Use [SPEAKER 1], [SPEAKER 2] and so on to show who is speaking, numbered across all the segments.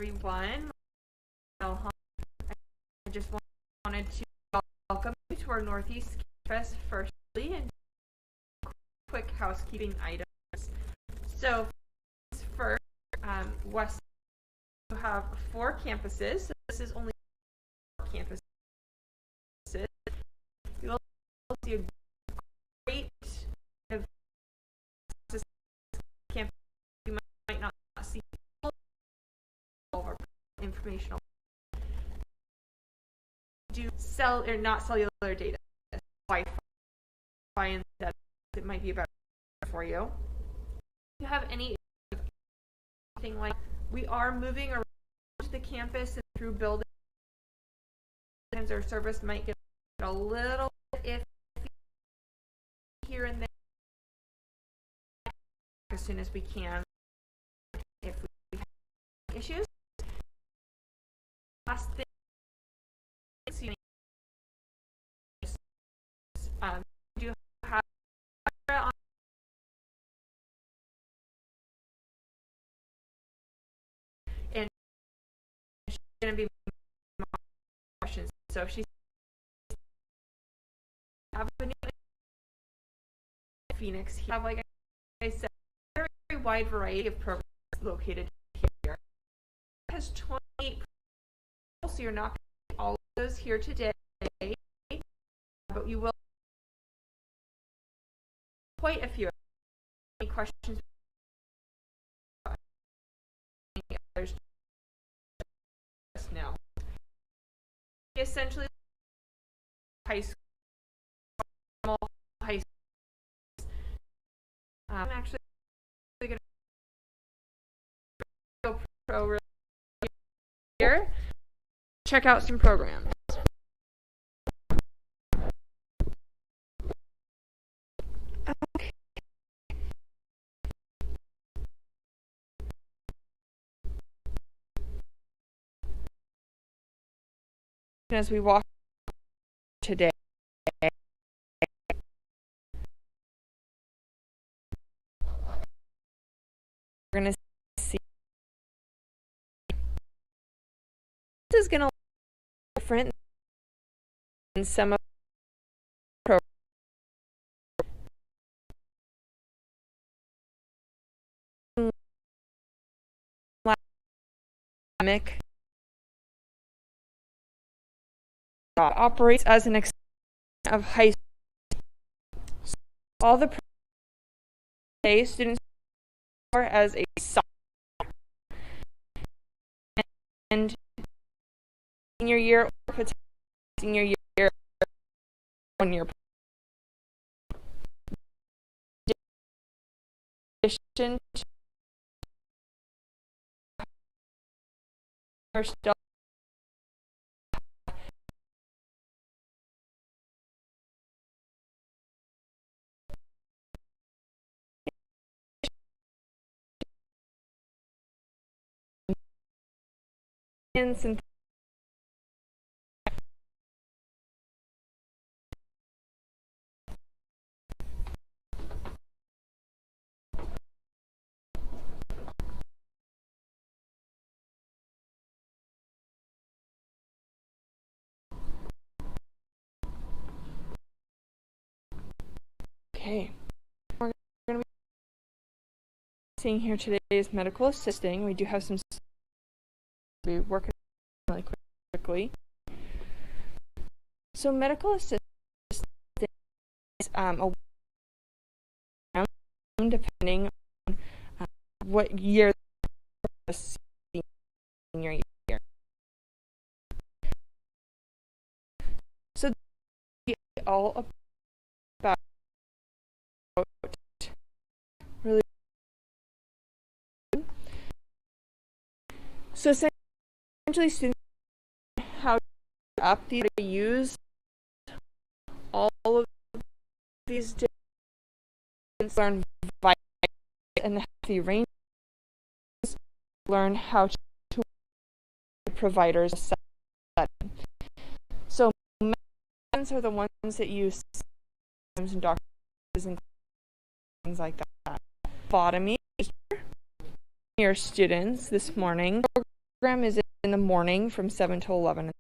[SPEAKER 1] everyone. I just wanted to welcome you to our Northeast Campus firstly, and quick housekeeping items. So first, West will have 4 campuses. So this is only 4 campuses. You will see a great campus. You might not see all of our informational. Do not cellular data, Wi-Fi, and that it might be better for you. If you have anything like, we are moving around the campus and through buildings. Sometimes our service might get a little iffy here and there. As soon as we can, if we have issues. Last thing, do have and she's going to be questions. So if she's have a new Phoenix, you have, like I said, a very wide variety of programs located here. It has 28 programs, so you're not going to see all of those here today, but you will quite a few. Any questions? Others just now. Essentially, high school. I'm actually going to go pro here. Check out some programs. Okay. As we walk today, we're going to see this is going to look different than some of the programs. Operates as an extension of high school. So all the students are as a sophomore and senior year or potentially senior year 1 year. In addition to still and okay. We're going to be seeing here today is medical assisting. We do have some be working really quickly. So medical assisting is a depending on what year senior year. So all about really. So essentially, students how to up these, to use all of these different learn and the healthy range, learn how to providers setting. So medicines are the ones that use and doctors and things like that. Phlebotomy. Your students this morning, we're program is in the morning from 7 to 11.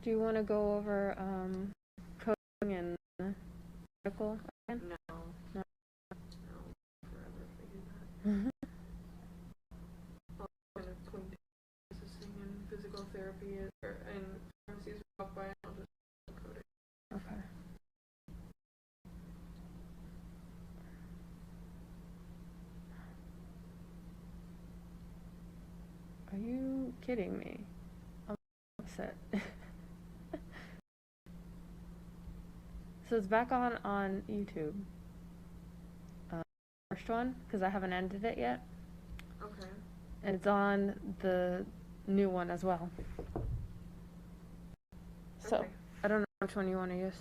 [SPEAKER 1] Do you want to go over coding and medical again?
[SPEAKER 2] No.
[SPEAKER 1] No.
[SPEAKER 2] Forever if I do that. I'll kind of point to processing and physical therapy and pharmacies walk by and I'll just code it.
[SPEAKER 1] Okay. Are you kidding me? I'm upset.
[SPEAKER 3] So it's back on YouTube. First one, because I haven't ended it yet.
[SPEAKER 2] Okay.
[SPEAKER 3] And it's on the new one as well. So,
[SPEAKER 2] Okay.
[SPEAKER 3] I don't know which one you want to use.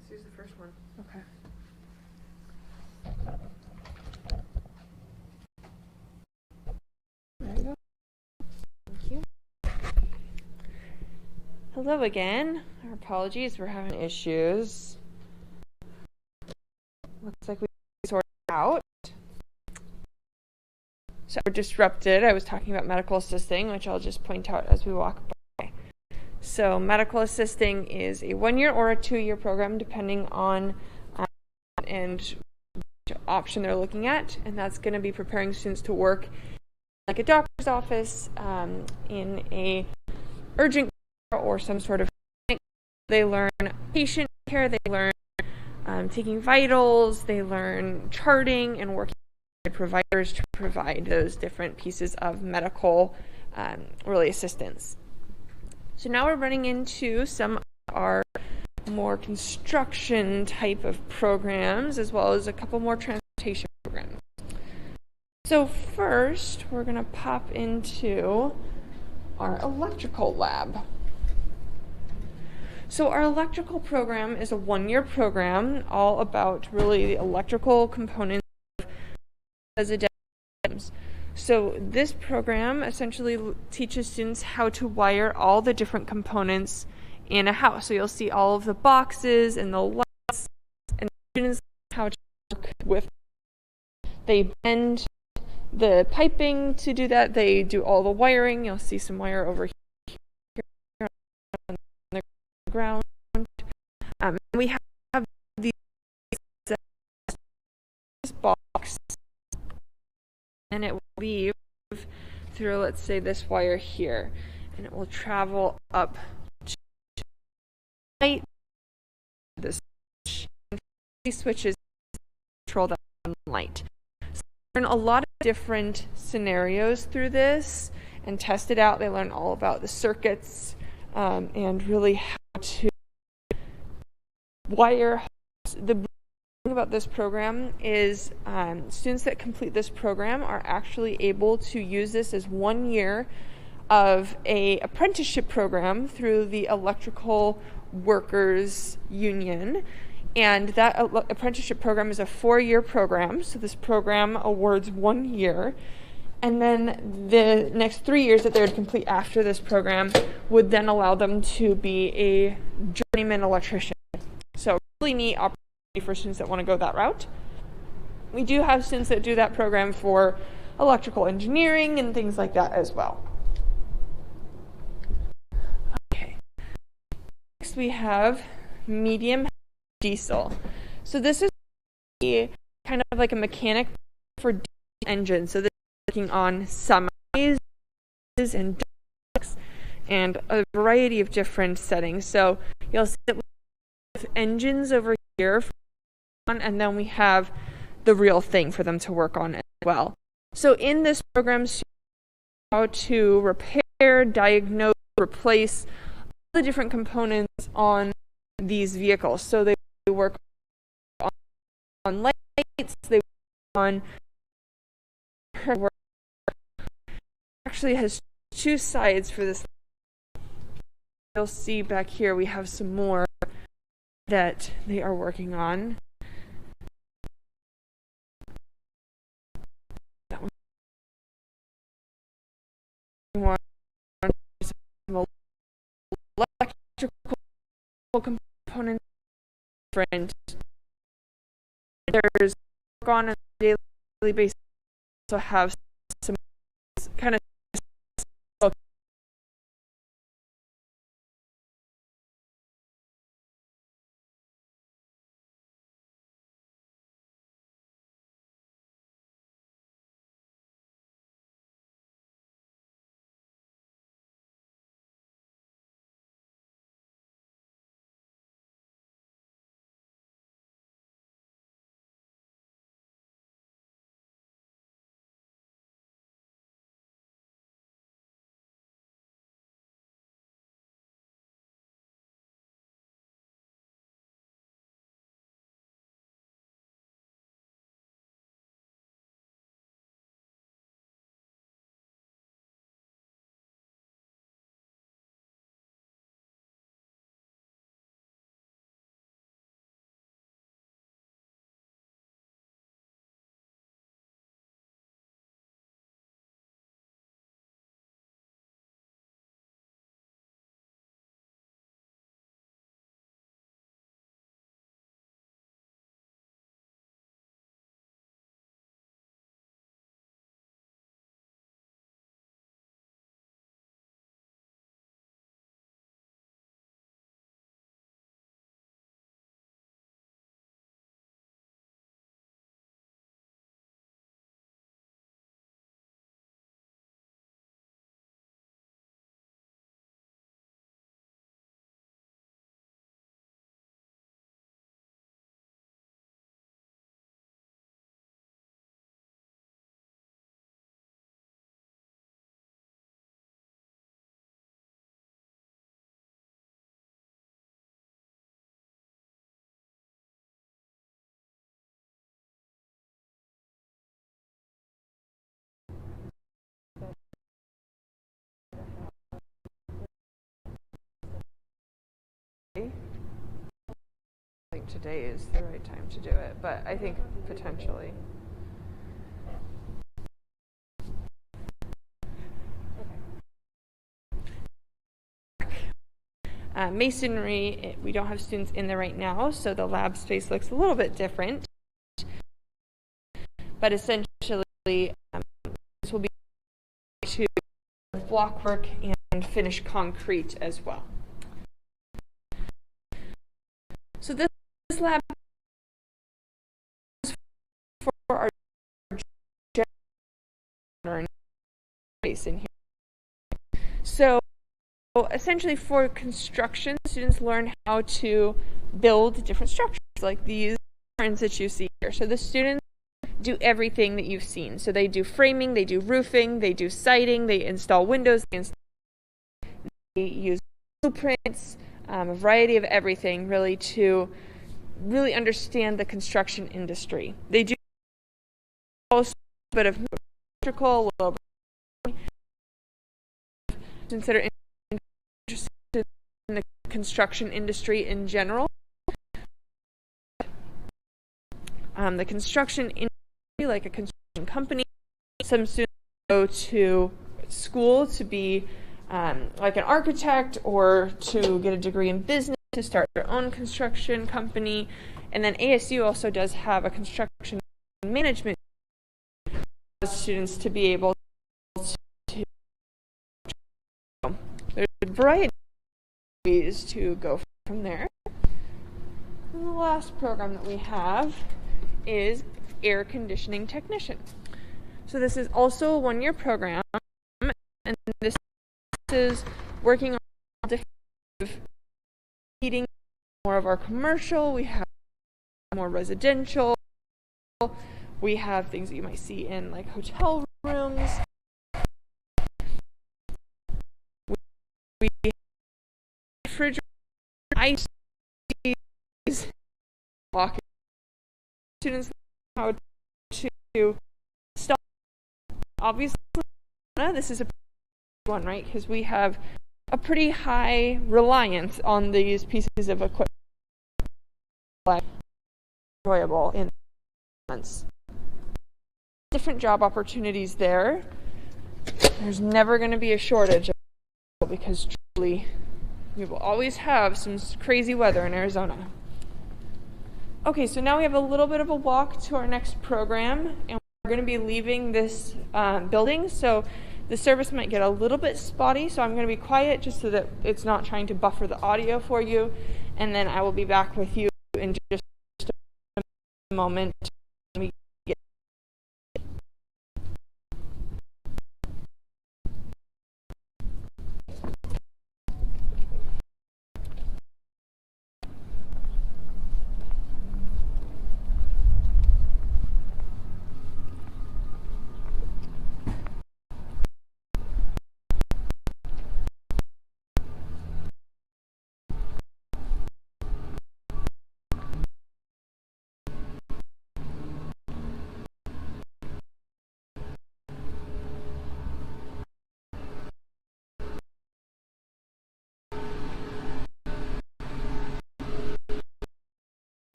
[SPEAKER 2] Let's use the first one.
[SPEAKER 3] Okay. There you go. Thank you. Hello again. Our apologies, we're having issues. Looks like we sorted it out. So we're disrupted. I was talking about medical assisting, which I'll just point out as we walk by. So medical assisting is a 1-year or a 2-year program, depending on and which option they're looking at, and that's going to be preparing students to work like a doctor's office, in a urgent care or some sort of clinic. They learn patient care, they learn taking vitals, they learn charting and working with providers to provide those different pieces of medical really assistance. So now we're running into some of our more construction type of programs, as well as a couple more transportation programs. So first, we're going to pop into our electrical lab. So our electrical program is a 1-year program, all about really the electrical components of residential systems. So this program essentially teaches students how to wire all the different components in a house. So you'll see all of the boxes and the lights, and students how to work with. They bend the piping to do that. They do all the wiring. You'll see some wire over here on the ground. We have these box, and it will leave through, let's say, this wire here, and it will travel up to light. This switches control the light. So they learn a lot of different scenarios through this and test it out. They learn all about the circuits and really how to wire. The thing about this program is students that complete this program are actually able to use this as 1 year of a apprenticeship program through the Electrical Workers Union. And that apprenticeship program is a 4-year program. So this program awards 1 year. And then the next 3 years that they would complete after this program would then allow them to be a journeyman electrician. So really neat opportunity for students that want to go that route. We do have students that do that program for electrical engineering and things like that as well. Okay. Next we have medium diesel. So this is kind of like a mechanic for diesel engines. So this is working on semis and ducts and a variety of different settings. So you'll see that we have engines over here, and then we have the real thing for them to work on as well. So in this program, how to repair, diagnose, replace all the different components on these vehicles. So they work on lights, they work on actually has 2 sides for this. You'll see back here we have some more that they are working on. That one electrical components different. There's work on a daily basis. Also have some kind of today is the right time to do it, but I think potentially. Masonry, we don't have students in there right now, so the lab space looks a little bit different. But essentially, this will be to block work and finish concrete as well. So this lab is for our general space in here. So essentially for construction, students learn how to build different structures like these patterns that you see here. So the students do everything that you've seen. So they do framing, they do roofing, they do siding, they install windows, they use blueprints, a variety of everything really to really understand the construction industry. They do a bit of electrical, a little bit consider interested in the construction industry in general. The construction industry, like a construction company, some students go to school to be like an architect or to get a degree in business to start their own construction company. And then ASU also does have a construction management for students to be able to. There's a variety of ways to go from there. And the last program that we have is air conditioning technician. So this is also a one-year program, and this is working on different heating, more of our commercial, we have more residential, we have things that you might see in like hotel rooms. We refrigerator, ice, walking students how to stop. Obviously, this is a one, right? Because we have a pretty high reliance on these pieces of equipment. Enjoyable in months. Different job opportunities there. There's never going to be a shortage of, because truly we will always have some crazy weather in Arizona. Okay, so now we have a little bit of a walk to our next program, and we're going to be leaving this building, so the service might get a little bit spotty, so I'm going to be quiet just so that it's not trying to buffer the audio for you, and then I will be back with you in just a moment.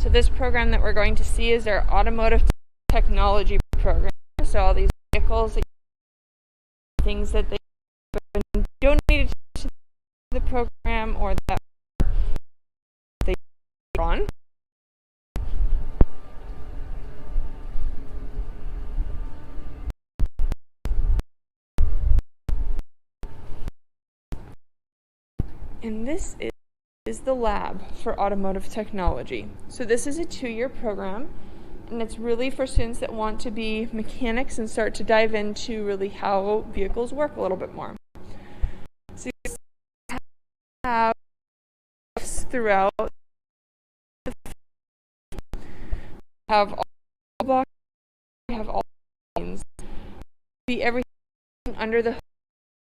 [SPEAKER 3] So this program that we're going to see is our Automotive Technology program. So all these vehicles, things that they've been donated to the program or that they on. And this is the lab for automotive technology. So this is a 2-year program, and it's really for students that want to be mechanics and start to dive into really how vehicles work a little bit more. So you have throughout, have all blocks, have all lanes, be everything under the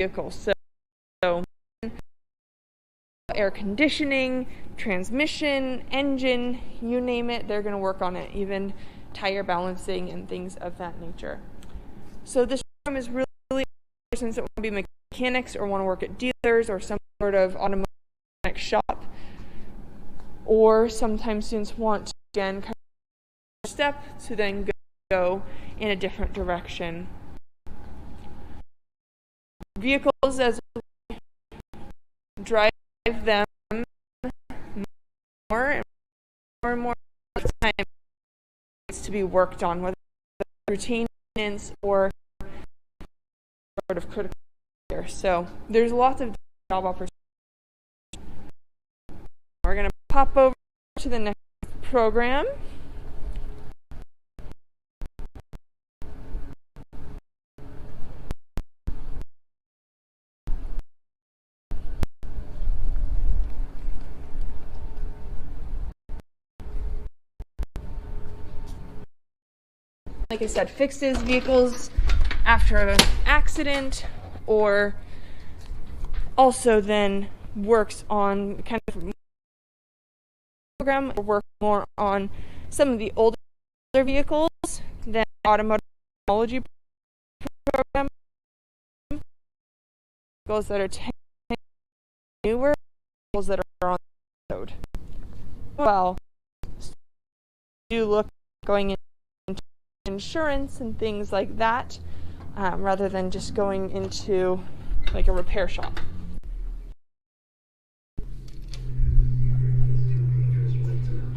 [SPEAKER 3] vehicle. So air conditioning, transmission, engine, you name it, they're going to work on it, even tire balancing and things of that nature. So this program is really persons that want to be mechanics or want to work at dealers or some sort of automotive shop, or sometimes students want to again kind of step to then go in a different direction. Vehicles, as we drive them more and more time to be worked on, whether it's routine maintenance or sort of critical care. So there's lots of job opportunities. We're going to pop over to the next program. Like I said, fixes vehicles after an accident, or also then works on kind of program or work more on some of the older vehicles than Automotive Technology program. Vehicles that are 10 newer, vehicles that are on the road. Well, do look going into insurance and things like that, rather than just going into like a repair shop.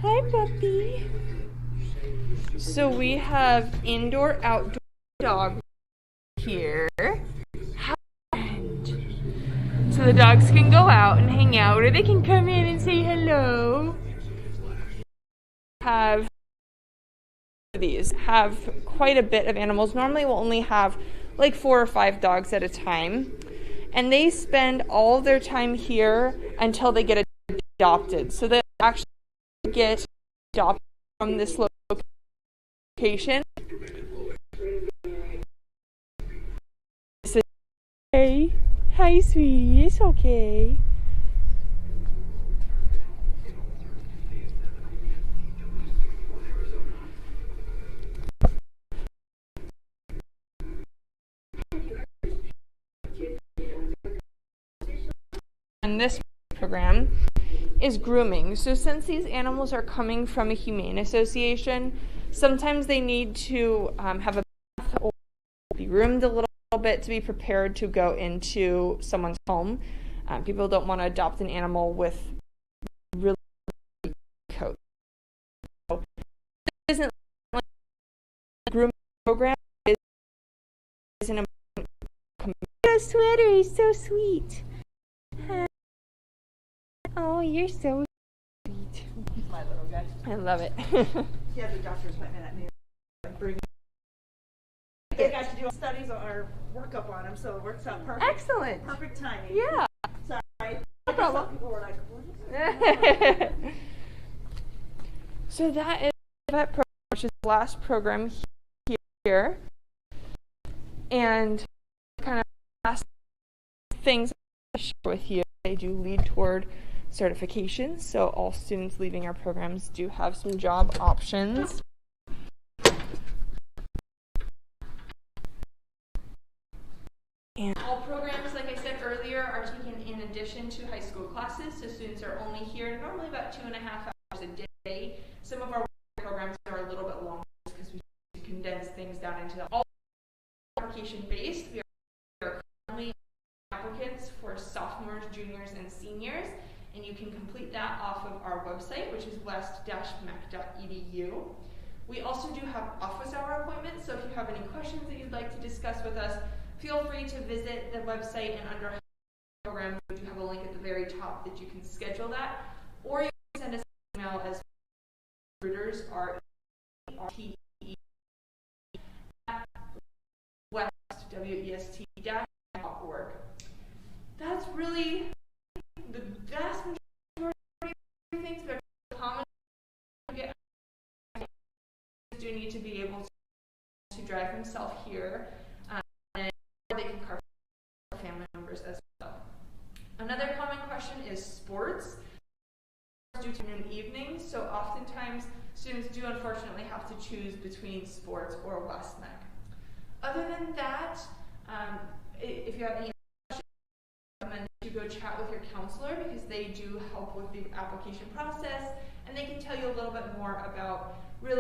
[SPEAKER 3] Hi, puppy. So we have indoor-outdoor dog here. So the dogs can go out and hang out, or they can come in and say hello. These have quite a bit of animals. Normally we'll only have like 4 or 5 dogs at a time, and they spend all their time here until they get adopted. So they actually get adopted from this location. Hey, hi sweetie, it's okay. And this program is grooming. So since these animals are coming from a humane association, sometimes they need to have a bath or be groomed a little bit to be prepared to go into someone's home. People don't want to adopt an animal with really coat. So this isn't like a grooming program. It is an important sweater is so sweet. Oh, you're so sweet.
[SPEAKER 4] My little guy.
[SPEAKER 3] I love it.
[SPEAKER 4] Yeah, the doctor's went at me. They got to do studies or workup on him, so it works out perfect.
[SPEAKER 3] Excellent.
[SPEAKER 4] Perfect timing.
[SPEAKER 3] Yeah.
[SPEAKER 4] Sorry.
[SPEAKER 3] No problem.
[SPEAKER 4] People were like, what is
[SPEAKER 3] So that is that program, which is the last program here. And kind of last things I'll share with you, they do lead toward certification. So all students leaving our programs do have some job options. And all programs, like I said earlier, are taken in addition to high school classes. So students are only here normally about 2.5 hours a day. Some of our programs are a little bit longer because we condense things down into the all application based. We are currently applicants for sophomores, juniors, and seniors, and you can complete that off of our website, which is west-mec.edu. We also do have office hour appointments, so if you have any questions that you'd like to discuss with us, feel free to visit the website, and under program we do have a link at the very top that you can schedule that, or you can send us an email as recruiters are at west.org. That's really the vast majority of things, but common do need to be able to drive himself here, and they can car family members.
[SPEAKER 1] students do unfortunately have to choose between sports or West-MEC. Other than that, if you have any questions, I recommend you go chat with your counselor because they do help with the application process and they can tell you a little bit more about really